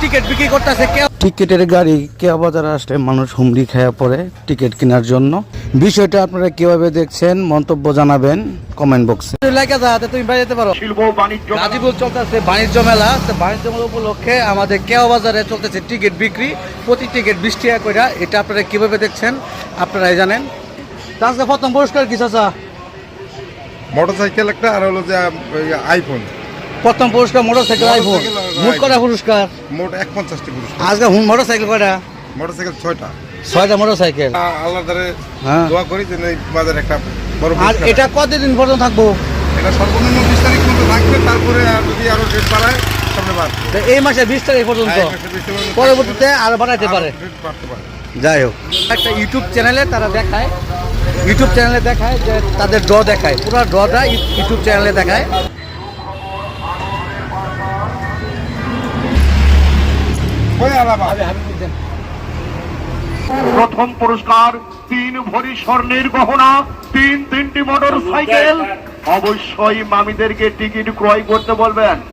Ticket বিক্রি করতেছে। টিকিটের গাড়ি কেয়া বাজারে আসলে মানুষ হুমড়ি খেয়ে পড়ে টিকিট কেনার জন্য। বিষয়টা আপনারা কিভাবে দেখছেন মন্তব্য জানাবেন কমেন্ট বক্সে। তুমি বাইরে যেতে পারো। শিল্প বাণিজ্য গাজীপুর চলতেছে বাণিজ্য মেলা। বাণিজ্য মেলা উপলক্ষে আমাদের কেয়া বাজারে চলতেছে টিকিট বিক্রি, প্রতি টিকিট 20 টাকা করে। এটা আপনারা কিভাবে দেখছেন আপনারাই জানেন। তাছাড়া প্রথম পুরস্কার কি চাচা? মোটরসাইকেল একটা, আর হলো যে আইফোন। প্রথম পুরস্কার মোটরসাইকেল, আইফোন। মোট কটা পুরস্কার? মোট 51টি পুরস্কার। আজকে মোটরসাইকেল কয়টা? মোটরসাইকেল 6টা। 6টা মোটরসাইকেল। আল্লাহর দ্বারে হ্যাঁ, দোয়া করি যে এই বাজারে একটা বড় আর পুরস্কার। এটা কতদিন পর্যন্ত থাকবো? এটা সর্বনিম্ন 20 তারিখ পর্যন্ত থাকবে, তারপরে যদি আরো ডেট বাড়ায় সামনে বাড়বে। এই মাসে 20 তারিখ পর্যন্ত, পরবর্তীতে আরো বাড়াইতে পারে। যাই হোক, একটা ইউটিউব চ্যানেলে তারা দেখায়, ইউটিউব চ্যানেলে দেখায় যে তাদের ড্র দেখায়, পুরো ড্রটা ইউটিউব চ্যানেলে দেখায়। প্রথম পুরস্কার 3 ভরি স্বর্ণের গহনা, 3টি মোটর সাইকেল। অবশ্যই মামিদেরকে টিকিট ক্রয় করতে বলবেন।